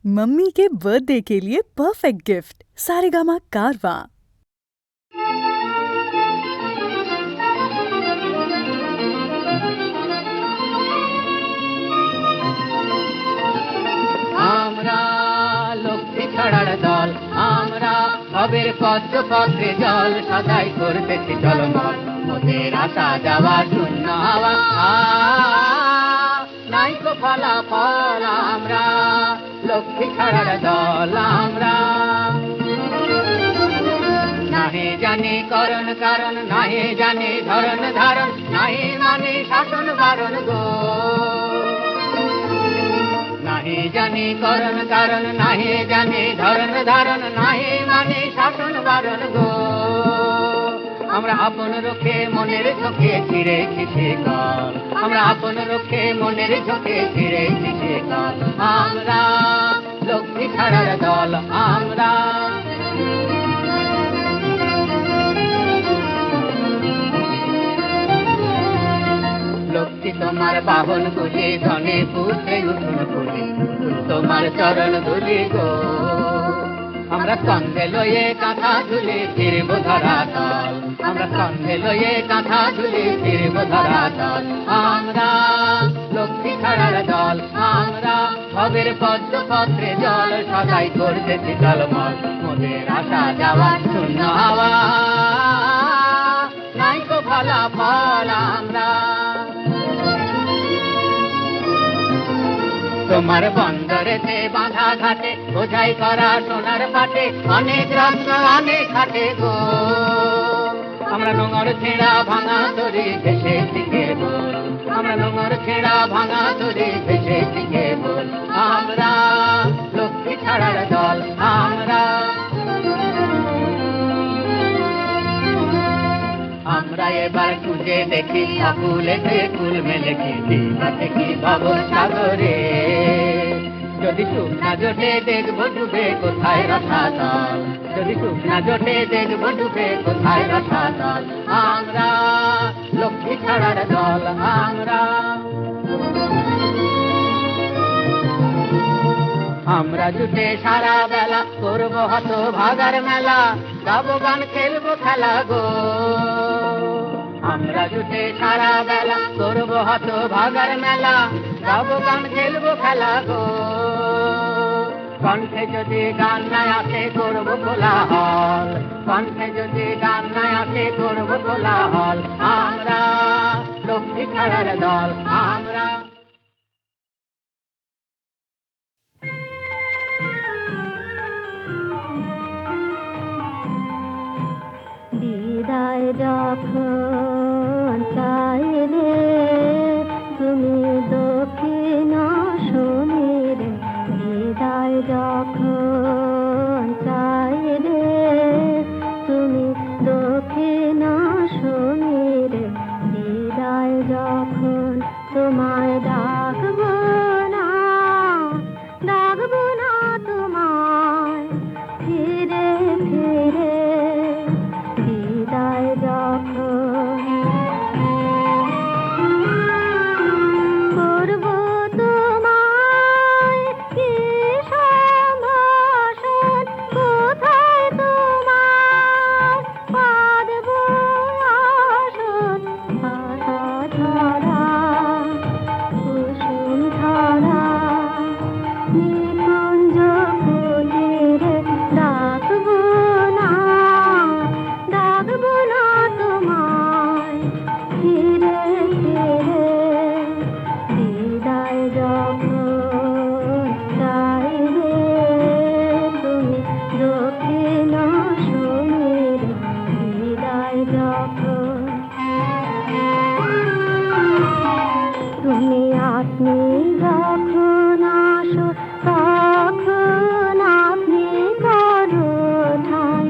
Mummy के birthday के लिए परफेक्ट गिफ्ट सारेगामा कारवा। আমরা লক্ষ্মী ছড়ার দল, আমরা ভবের পদ্ম পত্রে জল সদাই করতেছি জলমল, মোদের আসা যাওয়া শূন্য হাওয়া নাইকো ফলাফল। আমরা লক্ষ্মী ছড়ার দল, আমরা নাহি জানি করণ কারণ, নাহি জানি ধরন ধারণ, নাহি মানে শাসন বারণ গো। নাহি জানি করণ কারণ, নাহি জানি ধরন ধারণ, নাহি মানে শাসন বারণ গো। আমরা আপন রক্ষে মনের চোখে ছিঁড়েছি শিকল, আমরা আপন রক্ষে মনের চোখে ছিঁড়েছি শিকল। আমরা লক্ষ্মী ছাড়ার দল, আমরা লক্ষ্মী তোমার বাহন গুলি, ধনে পুত্রে উঠুন গুলি, তোমার চরণ ধুলি গো। আমরা স্কন্ধে লয়ে কাঁথা ঝুলি ফিরব ধরাতল, আমরা স্কন্ধে লয়ে কাঁথা ঝুলি ফিরব ধরাতল। আমরা লক্ষ্মী ছাড়ার দল, আমরা ভবের পদ্ম পত্রে জল সদাই করতেছি জলমল, মোদের আসা যাওয়া শূন্য হাওয়া নাইকো ফলাফল। আমরা তোমার বন্দরেতে বাঁধা ঘাটে বোঝাই করা সোনার পাটে, অনেক রত্ন অনেক ঘাটে গো। আমরা নোংর ছেঁড়া ভাঙা তরি ভেসে দিকে বল, আমরা নোংর ছেঁড়া ভাঙা তরি ভেসে দিকে বল। আমরা লক্ষ্মী ছাড়ার দল, আমরা আমরা এবার খুঁজে দেখি আকুলেতে কুল মেলে কি দিবাতে কি ভব সাগরে। যদি সুখ না জোটে দেখবো ডুবে কোথায় রসাতল, যদি সুখ না জোটে দেখবো ডুবে কোথায় রসাতল। আমরা লক্ষ্মী ছাড়ার দল, আমরা আমরা জুটে সারা বেলা করবো হত ভাগার মেলা, গাবো গান খেলবো খেলা গো। আমরা জুটে সারা বেলা করবো হত ভাগার মেলা, গাবো গান খেলবো খেলা গো। কণ্ঠে যদি গান নাই আসে করবো কোলাহল, কণ্ঠে যদি গান নাই আসে করবো কোলাহল। আমরা লক্ষ্মী ছাড়ার দল, আমরা বিদায় যখন চাইলে তুমি দক্ষিণ শনির, বিদায় যখন চাইলে তুমি দক্ষিণ শনির, বিদায় যখন তোমায় ডাকবো না, ডাকবো না তোমায় ফিরে ফিরে, বিদায় যখন করবো তোমায় কি সম্ভাষণ, কোথায় তোমার পাদবো আসন। পাতা ঝরা কুসুম ঝরা নিকুঞ্জ ফুলের, ডাকবো না, ডাকবো না তোমায় ফিরে ফিরে, বিদায় যখন চাইবে তুমি দক্ষিণ শনির, বিদায় যখন তুমি আপনি যখন আসো তখন আপনি করো ঠাই,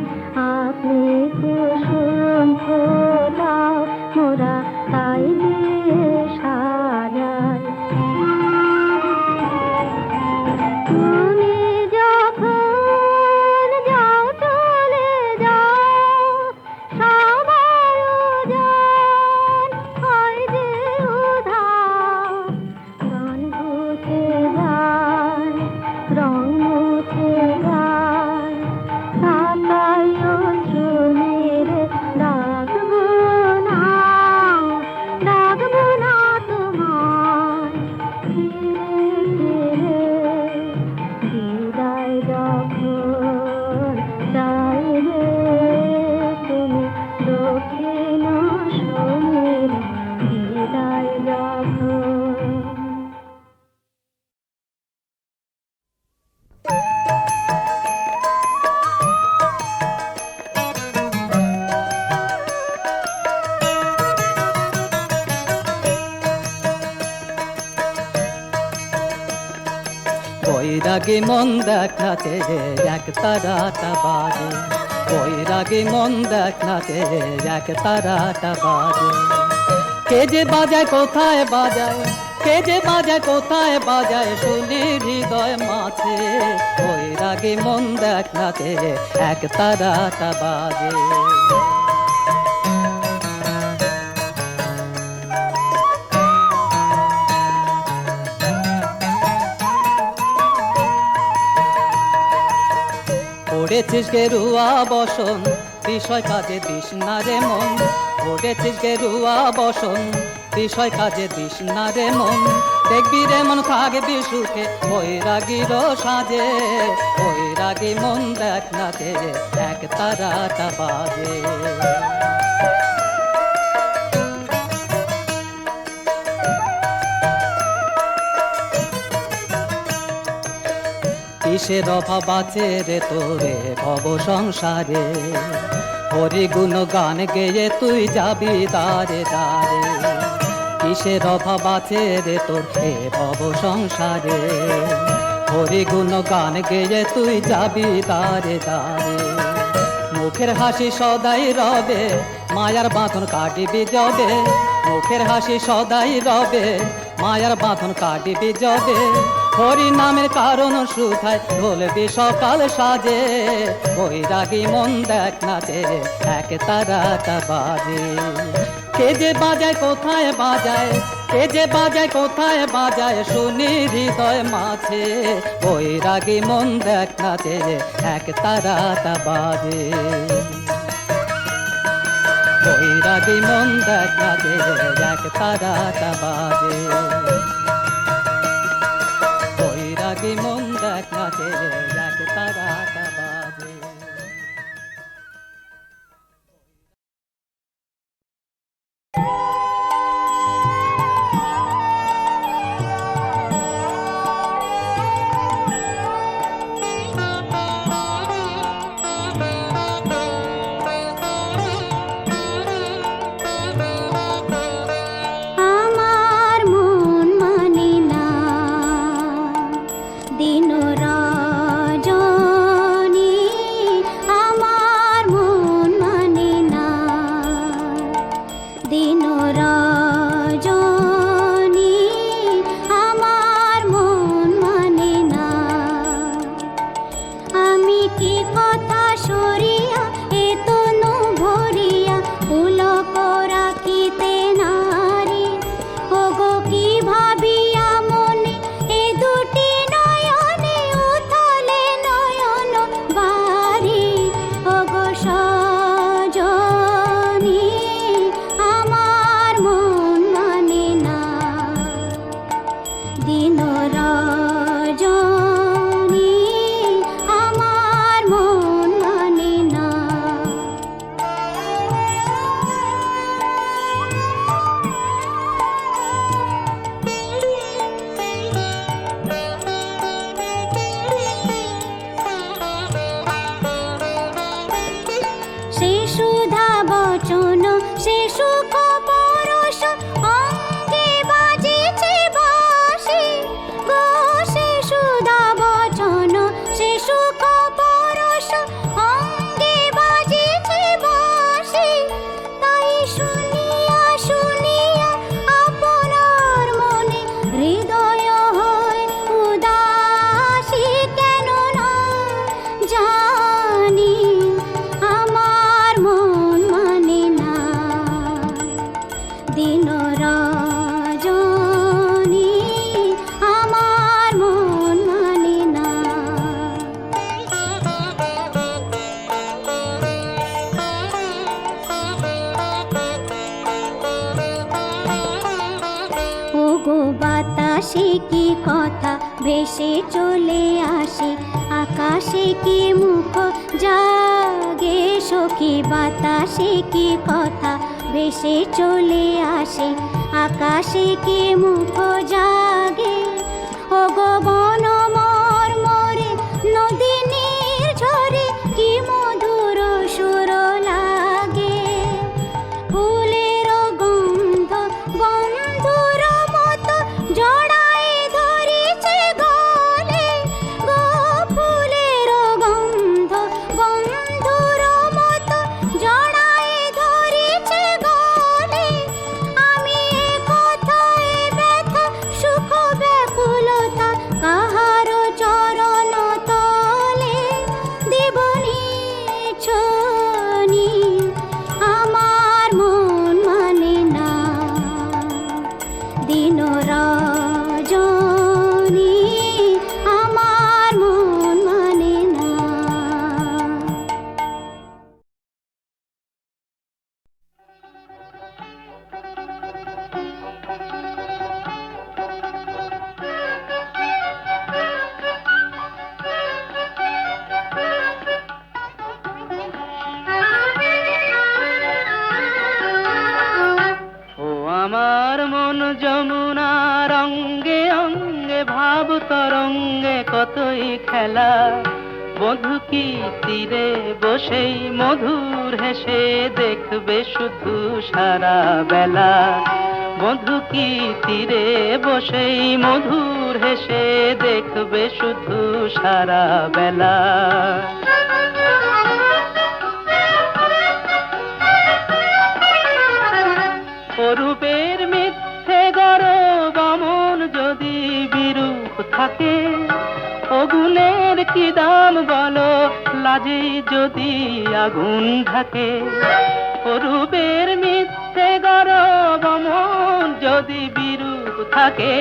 আপনি কুসুম ফোটাও মোরা তাই দিয়ে সাজাই। তুমি যখন যাও চলে যাও সবার উজান হয় যে উধাও, গান ঘুচে যায় বৈরাগী মন দেখ নাচে এক তারাটা বাজে, বৈরাগী মন দেখ নাচে এক তারাটা বাজে। কে যে বাজায় কোথায় বাজায়, কে যে বাজায় কোথায় বাজায় শুনি হৃদয় মাছে, বৈরাগী মন দেখ নাচে এক তারাটা বাজে। পড়েছিস গেরুয়া বসন বিষয় কাজে দিস না রে মন, পড়েছিস গেরুয়া বসন বিষয় কাজে দিস না রে মন। দেখবি রে মন থাকবি সুখে বৈরাগীর সাজে, বৈরাগী মন দেখ নাচে এক তারাটা বাজে। কিসের অভাব আছে রে তোরে ভব সংসারে, হরি গুণ গান গেয়ে তুই যাবি দারে দারে। কিসের অভাব আছে রে তোর হে ভব সংসারে, হরি গুণ গান গেয়ে তুই যাবি দারে দারে। মুখের হাসি সদাই রবে মায়ার বাঁধন কাটিবি যবে, মুখের হাসি সদাই রবে মায়ার বাঁধন কাটিবি যবে। হরি নামের কারণ সুধায় ঢোলবি সকাল সাজে, বৈরাগী মন দেখ নাচে এক তারাটা বাজে। কে যে বাজায় কোথায় বাজায়, কে যে বাজায় কোথায় বাজায় শুনি হৃদয় মাছে, বৈরাগী মন দেখ নাচে এক তারাটা বাজে। বৈরাগী মন দেখ নাচে এক তারাটা বাজে, বৈরাগী মন দেখ নাচে এক তারাটা বাজে। আমার মন মানে না দিন রজনী, আমার মন মানে না দিন রজনী, আমার মন মানে না। আমি কি কথা সরিয়া এ তনু ভরিয়া পুলক রাখিতে নারী, ওগো কি ভাবিয়া মনে এ দুটি নয়নে উথলে নয়ন বারি, ওগো সজনী আমার মন মানে না দিন রজনী, আমার মন মানে না। সে সুধা বচন সে সুখ পরশ অঙ্গে বাজিছে বাঁশি গো, সে সুধা বচন সে সুখ পরশ অঙ্গে বাজিছে বাঁশি। তাই শুনিয়া শুনিয়া আপনার মনে হৃদয় হয় উদাসী, কেন না জানি আমার মন মানে না দিন রজনী, আমার মন মানে না। ওগো বাতাসে কি কথা ভেসে চলে আসে, আকাশে কি মুখ জাগে সখী, বাতাসে কি কথা ভেসে চলে আসে, আকাশে কি মুখ জাগে। ওগো বন মর্মরে নদী নির্ঝরে কি মধুর সুর লাগে, ফুলের গন্ধ বন্ধুর মতো জড়াই ধরিছে গলে কতই খেলা, বধূ কি তীরে বসেই মধুর হেসে দেখবে শুধু সারা বেলা। বধূ কি তীরে বসেই মধুর হেসে দেখবে শুধু সারা বেলা। অরূপের মিথ্যে গরব অমন যদি বিরূপ থাকে, অগুণের কি দাম বলো, লাজে যদি আগুন ঢাকে। অরূপের মিথ্যে গরব অমন যদি বিরূপ থাকে,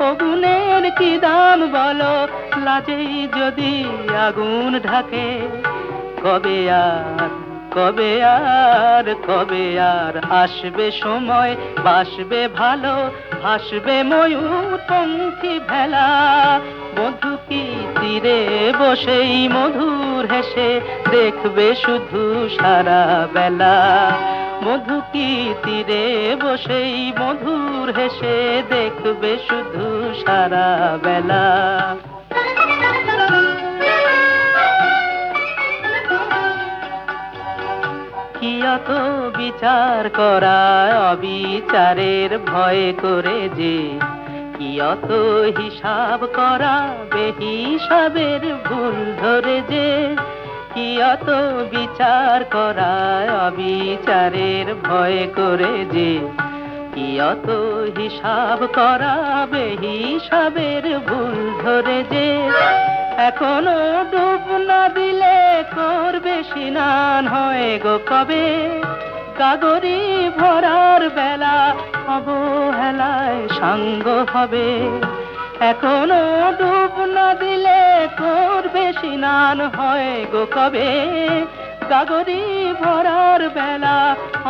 অগুণের কি দাম বলো, লাজে যদি আগুন ঢাকে। কবে আর কবে আর কবে আর আসবে সময়, বাসবে ভালো, ভাসবে ময়ূর পঙ্খী ভেলা। বধূ কি তীরে বসেই মধুর হেসে দেখবে শুধু সারা বেলা। বধূ কি তীরে বসেই মধুর হেসে দেখবে শুধু সারা বেলা। কি অত বিচার করা অবিচারের ভয় করে যে, কি অত হিসাব করা বেহিসাবের ভুল ধরে যে। কি অত বিচার করা অবিচারের ভয় করে যে, কি অত হিসাব করা বেহিসাবের ভুল ধরে যে। এখনো ডুব না দিলে করবে স্নান হয় গো কবে, গাগরি ভরার বেলা অবহেলায় সাঙ্গ হবে। এখনো ডুব না দিলে করবে স্নান হয় গো কবে, গাগরি ভরার বেলা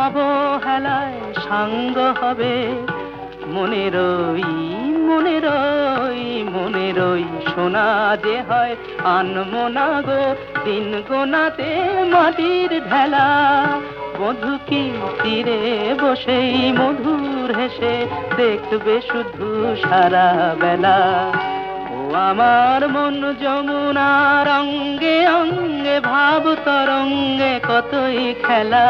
অবহেলায় সাঙ্গ হবে। মনে রই মনে রই মনে রই সোনা যে হয় আনমনা গো, দিন গোনাতে মাটির ঢেলা। বধূ কি তীরে বসেই মধুর হেসে দেখবে শুধু সারা বেলা। ও আমার মন যমুনার অঙ্গে অঙ্গে ভাব তরঙ্গে কতই খেলা।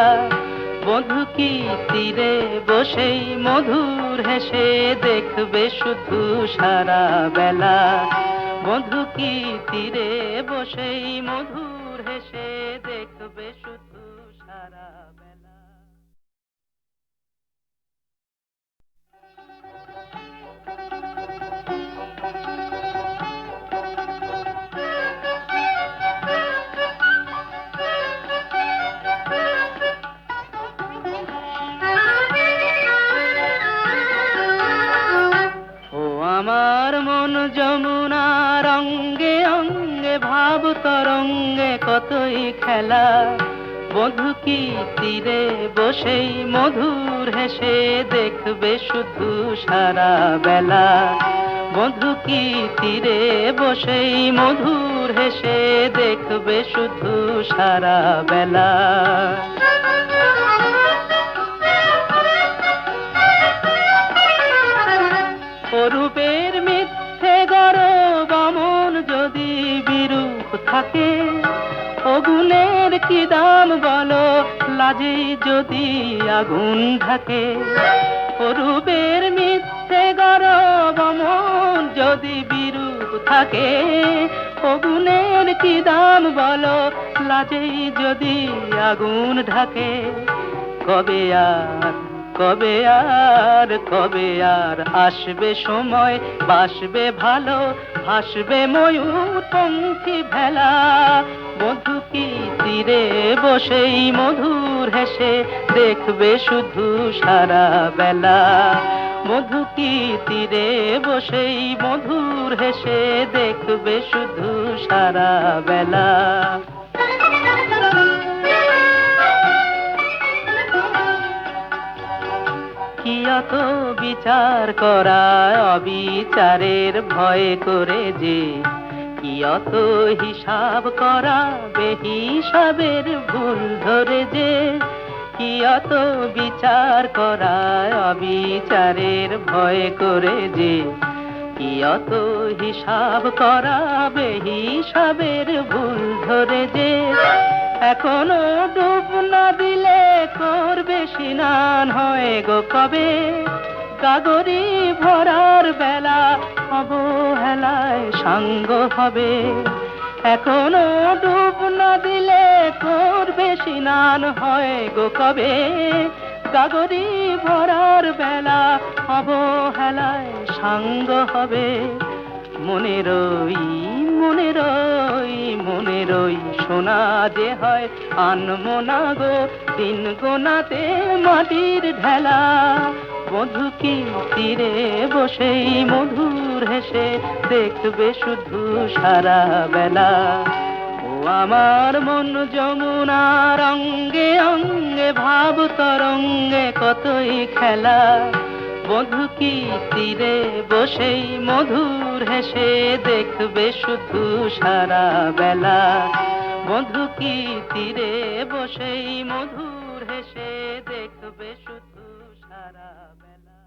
বধূ কি তীরে বসেই মধুর হেসে দেখবে শুধু সারা বেলা। বধূ কি তীরে বসেই মধুর হেসে দেখবে শুধু সারা বেলা। আমার মন যমুনার অঙ্গে অঙ্গে ভাব তরঙ্গে কতই খেলা। বধূ কি তীরে বসেই মধুর হেসে দেখবে শুধু সারা বেলা। বধূ কি তীরে বসেই মধুর হেসে দেখবে শুধু সারা বেলা। অরূপের মিথ্যে গরব অমন যদি বিরূপ থাকে, অগুণের কি দাম বলো, লাজে যদি আগুন ঢাকে। অরূপের মিথ্যে গরব অমন যদি বিরূপ থাকে, অগুণের কি দাম বলো, লাজে যদি আগুন ঢাকে। কবে আর কবে আর কবে আর আসবে সময়, বাসবে ভালো, ভাসবে ময়ূর পঙ্খী ভেলা। বধূ কি তীরে বসেই মধুর হেসে দেখবে শুধু সারা বেলা। বধূ কি তীরে বসেই মধুর হেসে দেখবে শুধু সারা বেলা। কি অত বিচার করা অবিচারের ভয় করে যে, কি অত হিসাব করা বেহিসাবের ভুল ধরে যে। কি অত বিচার করা অবিচারের ভয় করে যে, কি অত হিসাব করাবে, হিসাবের ভুল ধরে যে এখনো ডুব না দিলে করবে স্নান হয় গো কবে। গাগরি ভরার বেলা অবহেলায় সাঙ্গ হবে, এখনো ডুব না দিলে করবে স্নান হয় গো কবে। গাগরি ভরার বেলা অবহেলায় সাঙ্গ হবে। মনে রই মনে রই মনে রই সোনা যে হয় আনমো না গো দিন গোনাতে মাটির ঢেলা। মধু কি তীরে বসেই মধুর হেসে দেখবে শুধু সারা বেলা। ও আমার মন যমুনার অঙ্গে অঙ্গে ভাব তরঙ্গে কতই খেলা। মধু কি তীরে বসেই মধুর হেসে দেখবে শুধু সারা বেলা। মধু কি তীরে বসেই মধুর হেসে দেখবে শুধু সারা বেলা।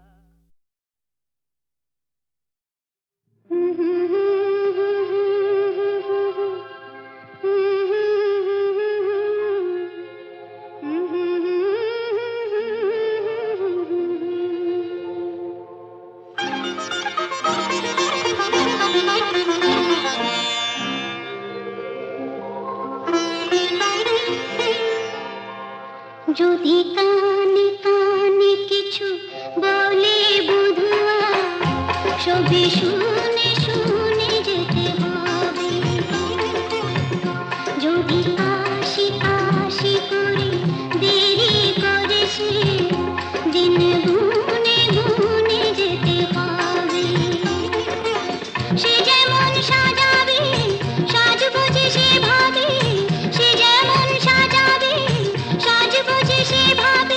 যদি কানে কানে কিছু বলে বুধুয়া, সবে শুনে শুনে যেতে হবে। যদি আশি আশি করে দেরি করেছে, দিন গুনে গুনে যেতে হবে। সে যেমন সাজাবে সাজগোজে সেভাবে, সে যেমন সাজাবে সাজগোজে সেভাবে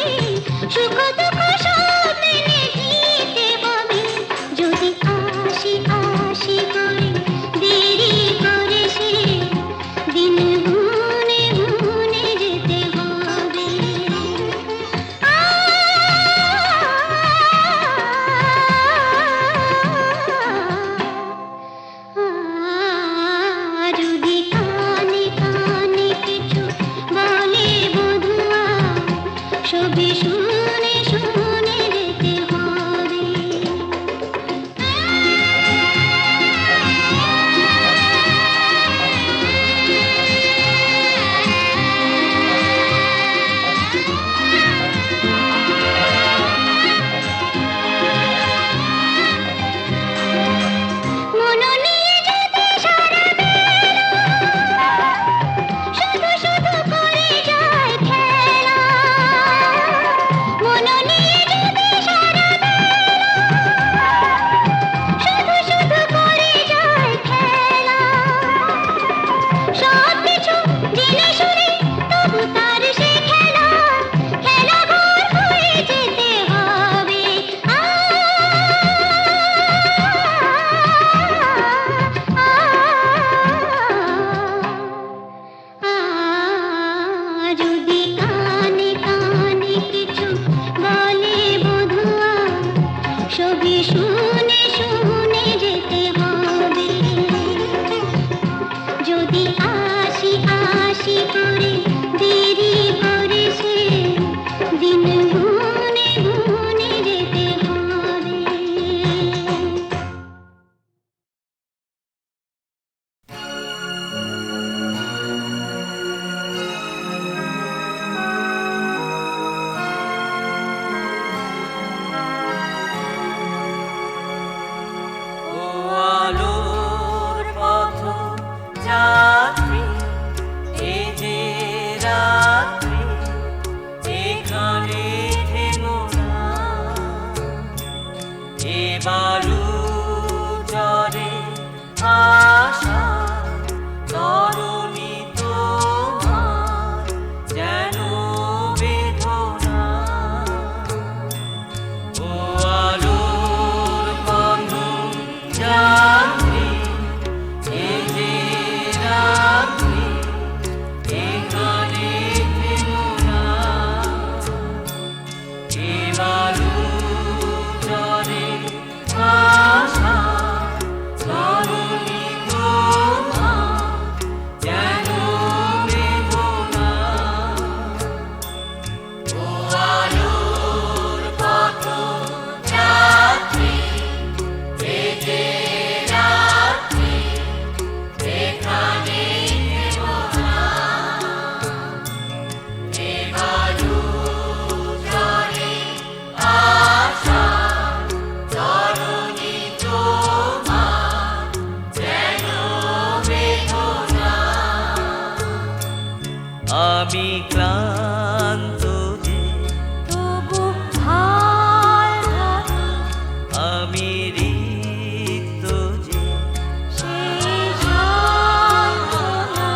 আমি ক্লান্ত যে, তবু হায় হায় আমি রিক্ত যে, সেই সান্ত্বনা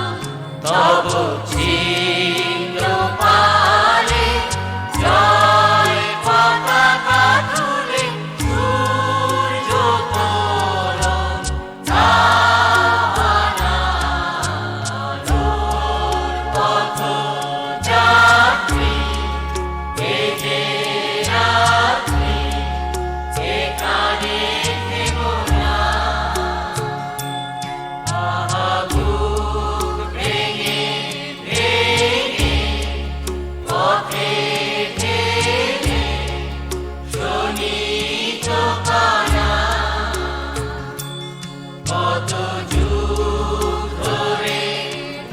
তব ছিন্ন পারে জয় পতাকা তুলে সূর্য তরণ চাওয়ানা আলোর পথ যাত্রী এ যে রাত্রি এখানে থেমো না আহা বুক ভেঙে ভেঙে পথে ঠেলে শোনিত কানা কত যুগ ধরে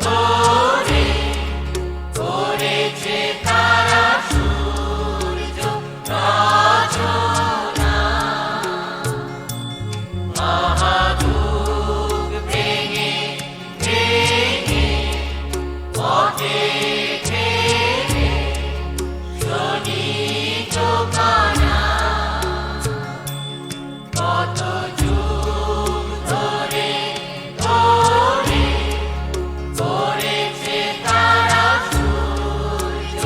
ধরে করেছে তারা সূর্য রচনা আহা বুক ভেঙে ভেঙে পথে ঠেলে শোনিত কানা কত যুগ ধরে ধরে করেছে তারা সূর্য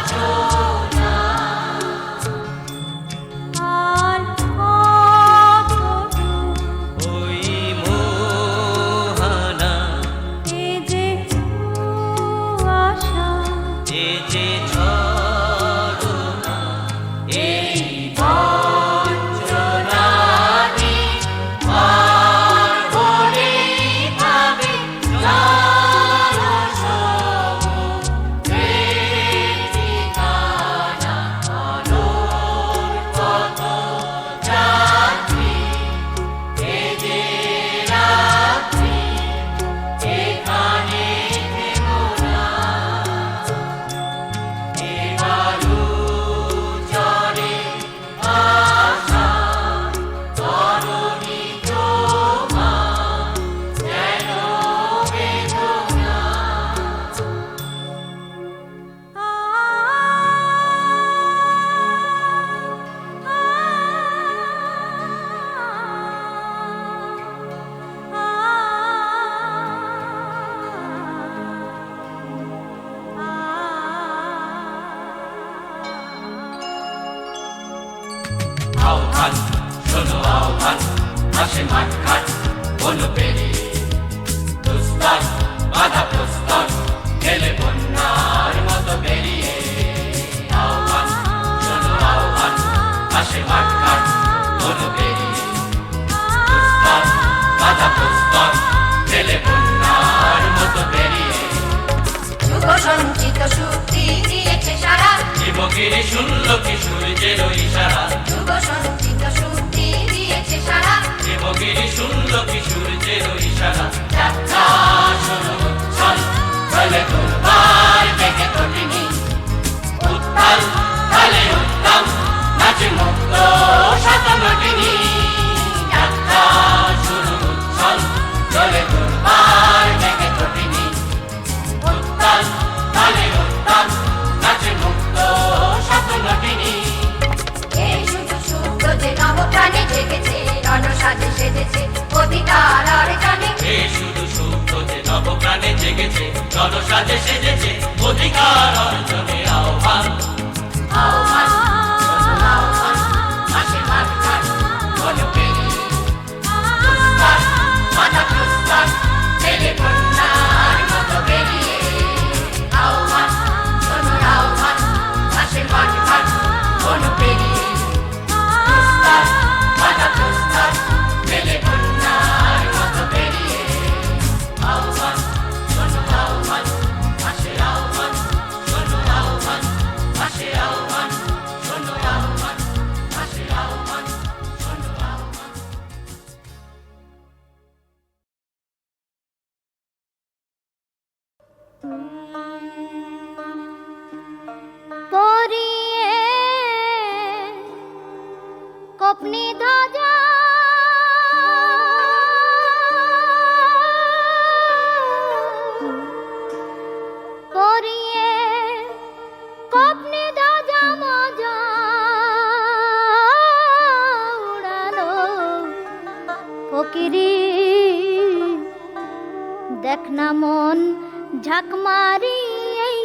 রচনা আর কতদূর ওই মোহনা এ যে আশা এ যে ছলনা এই বঞ্চনানি পার হলেই পাবে জনসমুদ্রের ঠিকানা আলোর পথ যাত্রী এ যে রাত্রি এখানে থেমো না এবারু চরে আশা তরণী তোমার যেন বেদনা আহ্বান শোনো আহ্বান আসে মাঠঘাট বন পেরিয়ে দুস্তর বাধা প্রস্তর গেলে বন্যার মতো বেরিয়ে আহ্বান শোনো আহ্বান আসে মাঠঘাট বন পেরিয়ে দুস্তর বাধা প্রস্তর গেলে বন্যার মতো বেরিয়ে যুগ সঞ্চিত শক্তি দিয়েছে সারা জীবগিরি শুনল কি সূর্যের ইশারা যুগ সঞ্চিত শক্তি দিয়েছে সারা জীবগিরি শুনল কি সূর্যের ইশারা যাত্রা শোনো চল চলে তোরবার বেগে কঠিনি উত্তাল তালে উত্তম নাচে মুক্ত শতনটিনী যাত্রা শোনো চল চলে তোরবার বেগে কঠিনি উত্তাল তালে উত্তম নাচে মুক্ত শতনটিনী এই শুধু শুদ্ধ যে নবপ্রাণে জেগেছে রণসাজে সেজেছে অধিকার আর জানে এ শুধু সুপ্ত যে নবপ্রাণে জেগেছে জনসাজে সেজেছে অধিকার অর্জনে আহ্বান আহ্বান শোনো আহ্বান আসে মাঠঘাট বন পেরিয়ে দুস্তর বাধা প্রস্তর গেলে বন্যার মতো বেরিয়ে আহ্বান শোনো আহ্বান আসে মাঠঘাট বন পেরিয়ে দুস্তর বাধা প্রস্তর গেলে বন্যার মতো বেরিয়ে আহ্বান শোনো আহ্বান আসে আহ্বান শোনো আহ্বান আসে আহ্বান শোনো আহ্বান আসে আহ্বান শোনো আহ্বান পরিয়ে কপনি ধ্বজা দেখ না মন ঝাঁক মারি এই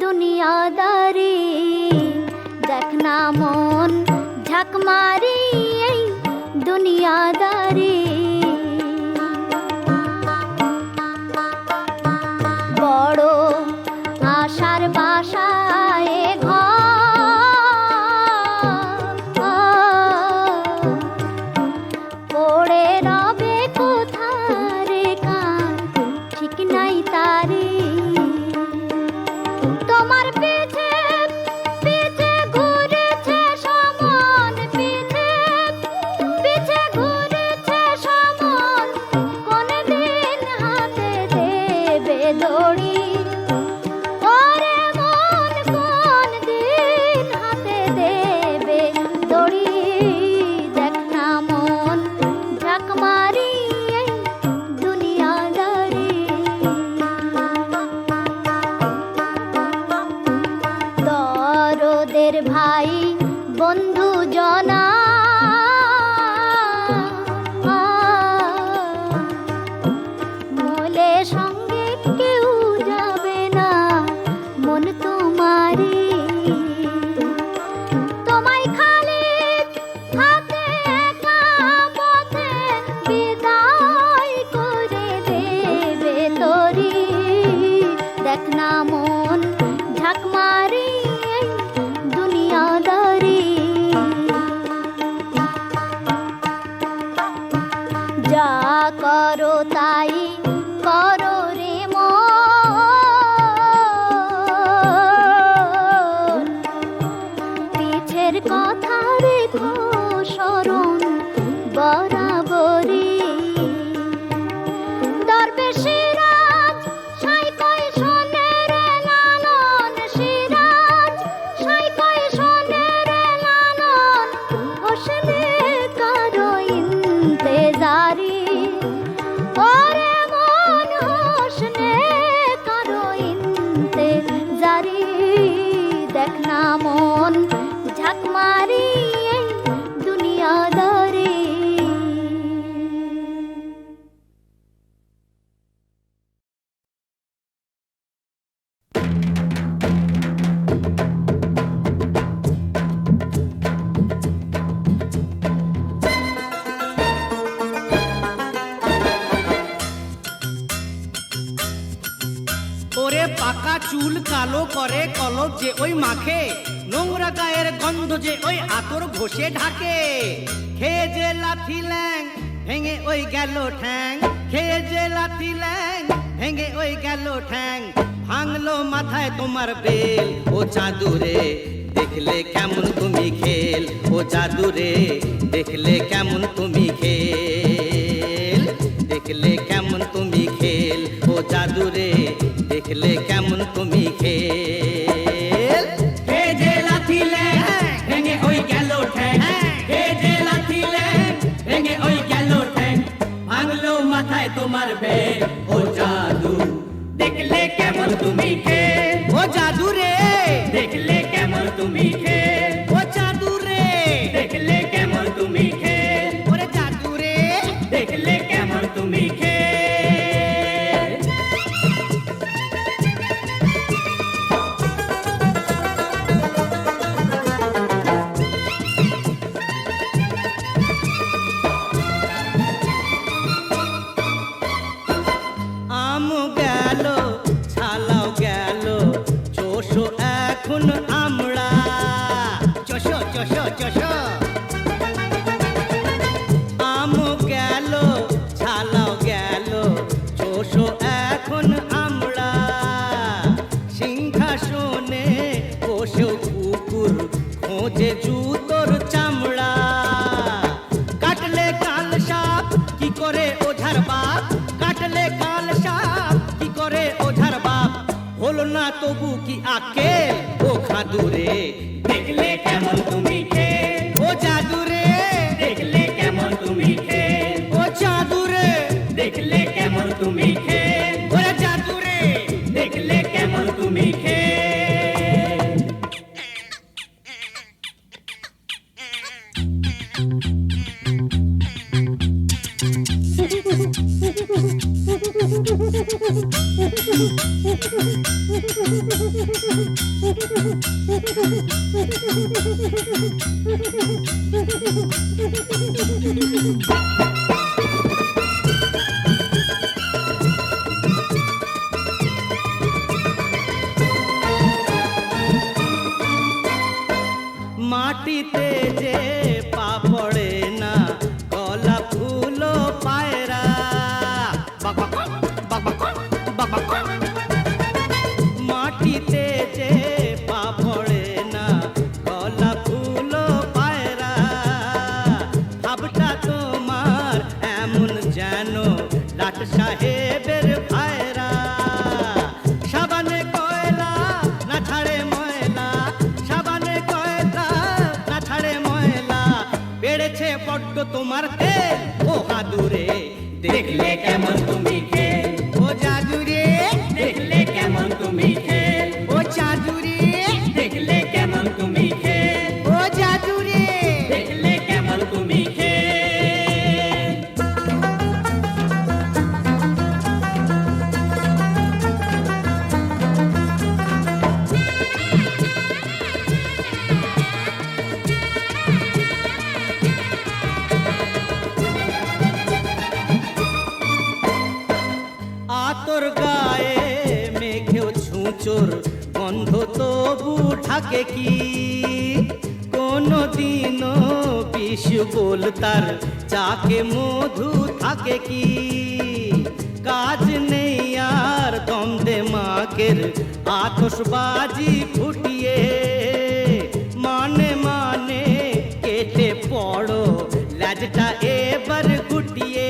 দুনিয়াদারি, দেখ না মন ঝাঁক মারি এই দুনিয়াদারি। বড় আশার বাসায় পড়ে রবে কোথারে কান ঠিক নাই তারি। তোমার পিছে পিছে ঘুরেছে সমন, পিছে পিছে ঘুরেছে সমন, কোন দিন হাতে দেবে দড়ি। ওরে মন কোন দিন হাতে দেবে দড়ি, দেখ না মন ঝাঁক মারি এই দুনিয়াদারি। দরদের ভাই বন্ধু জনা মলে সঙ্গে কেউ যাবে না মন তোমারি। তোমায় খালি হাতে একা পথে বিদায় করে দেবে তরি, দেখ না মন ঝাঁক মারি এই দুনিয়াদারি। যা করো তাই করো রে মন, পিছের কথা রেখো স্মরণ বরাবরি। দরবেশিরাজ সাইকই শোনে রে লালন, সিরাজ সাইকই শোনে রে লালন, হোসনে কারো ইন্তেজারি। ওরে মন হোসনে কারো ইন্তেজারি, দেখ না মন ঝাঁক মারি এই দুনিয়াদারি। ওরে পাকা চুল কালো করে কলপ যে ওই মাখে, নোংরা গায়ের গন্ধ যে ওই আতর ঘষে ঢাকে। খেয়ে যে লাথি ল্যাং ভেঙে ওই গেল ঠ্যাং, খেয়ে যে লাথি ল্যাং ভেঙে ওই গেল ঠ্যাং। ভাঙলো মাথায় তোমার বেল, ও চাঁদুরে দেখলে কেমন তুমি খেল, ও জাদুরে দেখলে কেমন তুমি খেল, দেখলে কেমন তুমি খেল, ও জাদুরে দেখলে কেমন তুমি খেল। হে যে লাথি ল্যাং ভেঙে ওই গেল ঠ্যাং, হে যে লাথি ল্যাং ভেঙে ওই গেল ঠ্যাং। ভাঙলো মাথায় তোমার বেল, ও জাদু দেখলে কেমন তুমি খেল, ও জাদু রে দেখলে কেমন তুমি খেল, ও জাদু রে দেখলে কেমন তুমি খেল, ওরে জাদু রে দেখলে কেমন তুমি খেল। আম গেল ছালাও গেল চোষো এখন আমরা, চোষো চোষো চোষো। আম গেল ছালাও গেল চোষো এখন আমরা, সিংহাসনে বসেও কুকুর খোঁজে জুতোর চামড়া। কাটলে কাল সাপ কি করে ওঝার বাপ, কাটলে কাল সাপ কি করে ওঝার বাপ। হলো না তবু কি আকেল, ও খাদুরে দেখলে কেমন তুমি খেল, ও জাদুরে দেখলে কেমন তুমি খেল, ও জাদুরে দেখলে কেমন তুমি খেল, ওরে জাদুরে দেখলে কেমন তুমি খেল। মাটিতে যে পা পড়ে না গলা ফুলো পায়রা মাটিতে যে পা পড়ে না গলা ফুলো পায়রা ভাবটা তোমার এমন যেন লাট সাহেবের ভাইরা সাবানে কয়লা না ছাড়ে ময়লা সাবানে কয়লা না ছাড়ে ময়লা বেড়েছে বড্ড তোমার তেল ও হাদুরে দেখলে কেমন তুমি খেল ও জাদুরে দেখলে কেমন তুমি খেল ও জাদুরে দেখলে কেমন তুমি খেল ও জাদুরে দেখলে কেমন তুমি খেল আতর গায়ে মেঘেও ছুঁচোর গন্ধ তবু থাকে কি কোনো দিনও বিষ বলতার চাকে মধু থাকে কি কাজ নেই আর দমদে মাকের আতশবাজি ফুটিয়ে মানে মানে কেটে পড়ো লাজটা এবার গুটিয়ে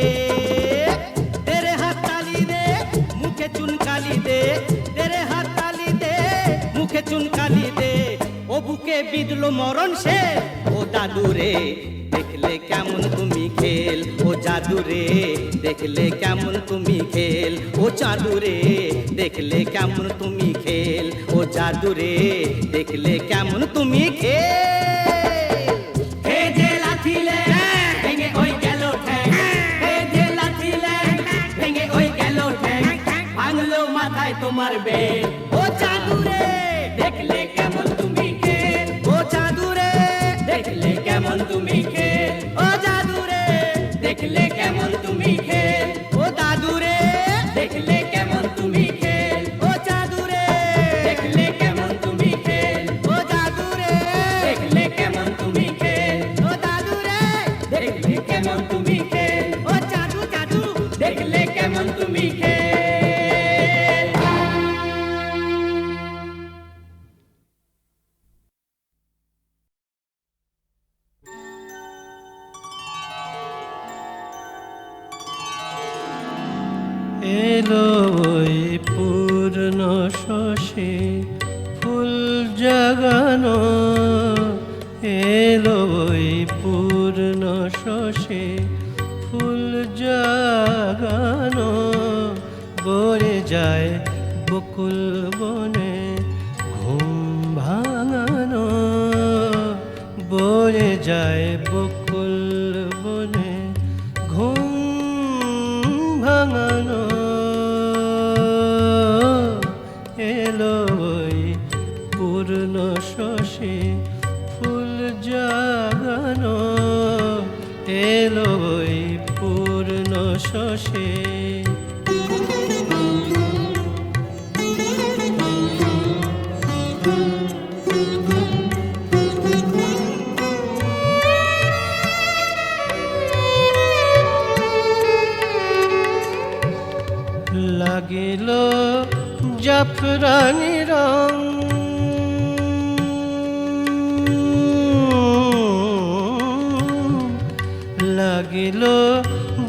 তেরে হাত তালি দে মুখে চুনকালি দে তেরে হাত তালি দে মুখে চুনকালি দে ও বুকে বিঁধলো মরণ সে ও দাদুরে দেখলে কেমন তুমি খেল ও জাদুরে দেখলে কেমন তুমি খেল ও জাদুরে দেখলে কেমন তুমি খেল ও জাদুরে দেখলে কেমন তুমি খেল হে যে লাথিলে ভেঙে ওই গেল ঠ্যাং হে যে লাথিলে ভেঙে ওই গেল ঠ্যাং ভাঙলো মাথায় তোমার বেল ও জাদুরে দেখলে কেমন তুমি খেল ও জাদুরে দেখলে কেমন তুমি খেল ও জাদুরে দেখলে কেমন তুমি খেল ও দাদুরে দেখলে কেমন তুমি খেল ও জাদুরে দেখলে কেমন তুমি খেল ও জাদুরে দেখলে কেমন তুমি খেল ও দাদুরে দেখলে কেমন তুমি খেল ও জাদু জাদু দেখলে কেমন তুমি খেল এলো ওই পূর্ণ শশী ফুল জাগানো এলো ওই পূর্ণ শশী ফুল জাগানো বরে যায় বকুল বনে ঘুম ভাঙানো বরে যায় বকুল বনে ঘুম ভাঙানো এলো ওই পূর্ণ শশী ফুল জাগানো এলো ওই পূর্ণ শশী লাগিল জাফরানি রং লাগিল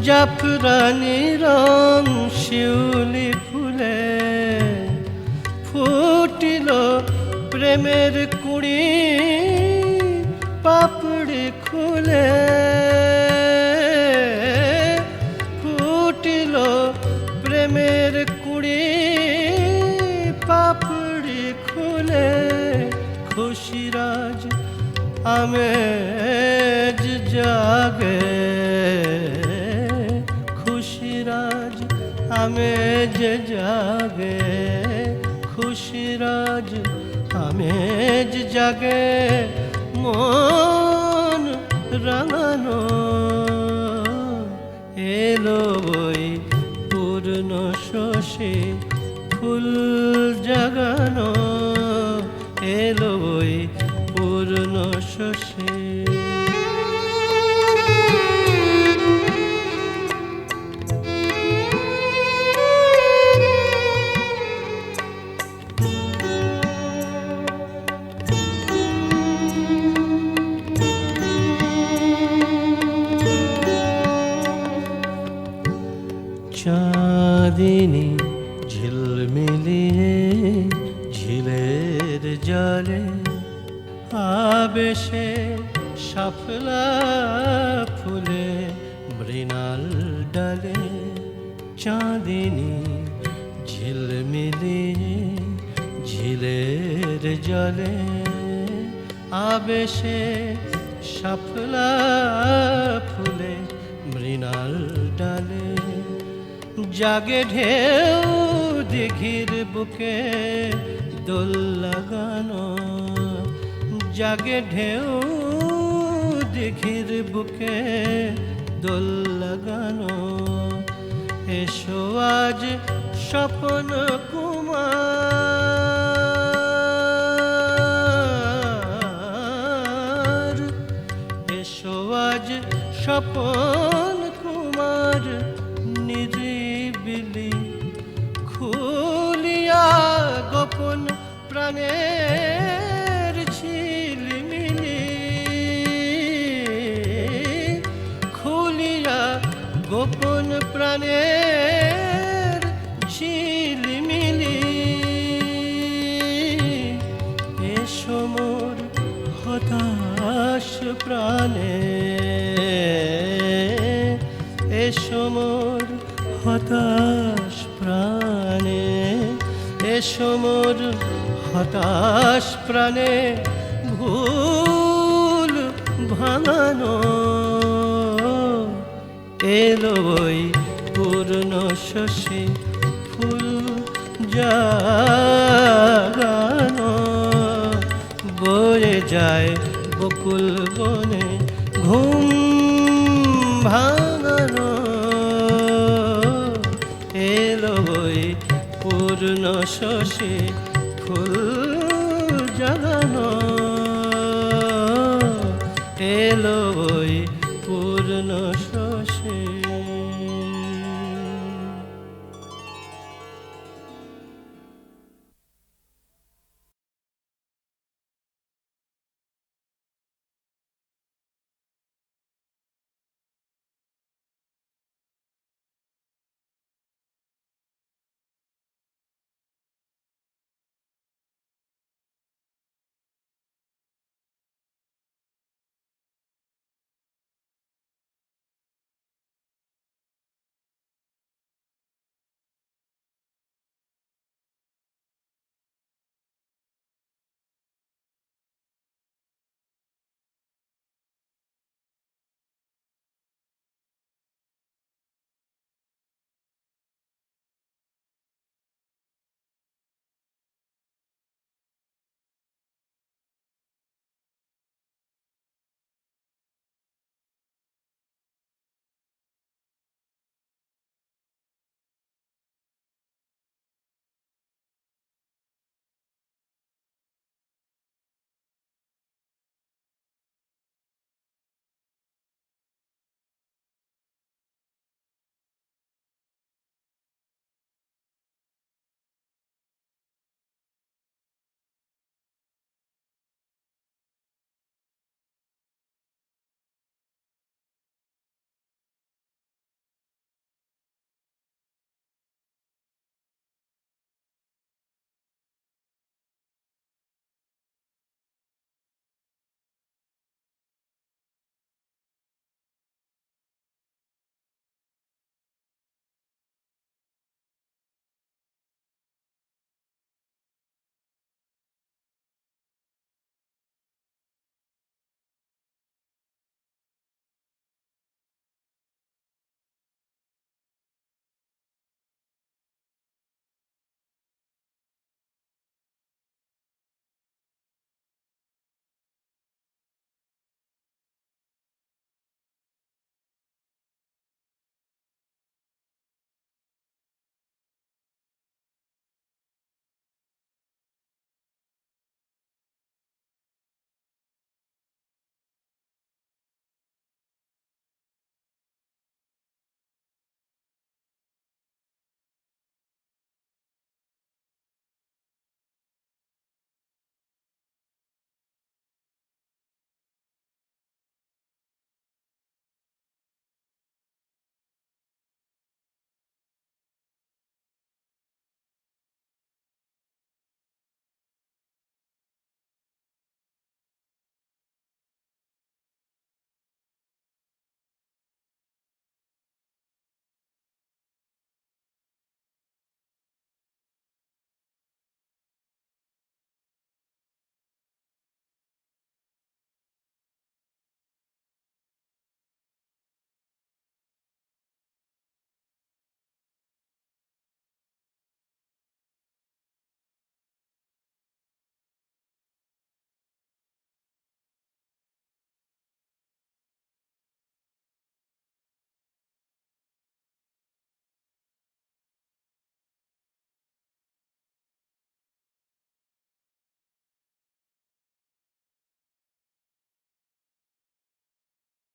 জাফরানি রং শিউলি ফুলে ফুটিল প্রেমের কুড়ি পাপড়ি খুলে ফুটিল প্রেমের কুড়ি পাপড়ি খুলে খুশিরাজ আমেজ জাগে খুশিরাজ আমেজ জাগে খুশিরাজ আমেজ জাগে মন রাঙানো এলো বই পূর্ণ শশী ফুল জাগানো এলো বই পূর্ণ শশী চাঁদিনী ঝিলমিলিয়ে ঝিলের জলে আবেশে শাপলা ফুলে মৃণাল ডালে চাঁদিনী ঝিলমিলিয়ে ঝিলের জলে আবেশে শাপলা ফুলে মৃণাল ডালে জাগে ঢেউ দিঘির বুকে দোল লাগানো জাগে ঢেউ দিঘির বুকে দোল লাগানো এসো আজ স্বপন কুমার এসো আজ স্বপন কুমার নিরিবিলি খুলিয়া গোপন প্রাণের ঝিলমিলি খুলিয়া গোপন প্রাণের ঝিলমিলি এসো মোর হতাশ প্রাণে এসো মোর হতাশ প্রাণে এসো মোর হতাশ প্রাণে ভুল ভাঙানো এলো বই পূর্ণ শশী ফুল জাগানো বয়ে যায় বকুল বনে ঘুম ভাঙানো এলো বই পূর্ণ শশী ফুল জাগানো এলো বই পূর্ণ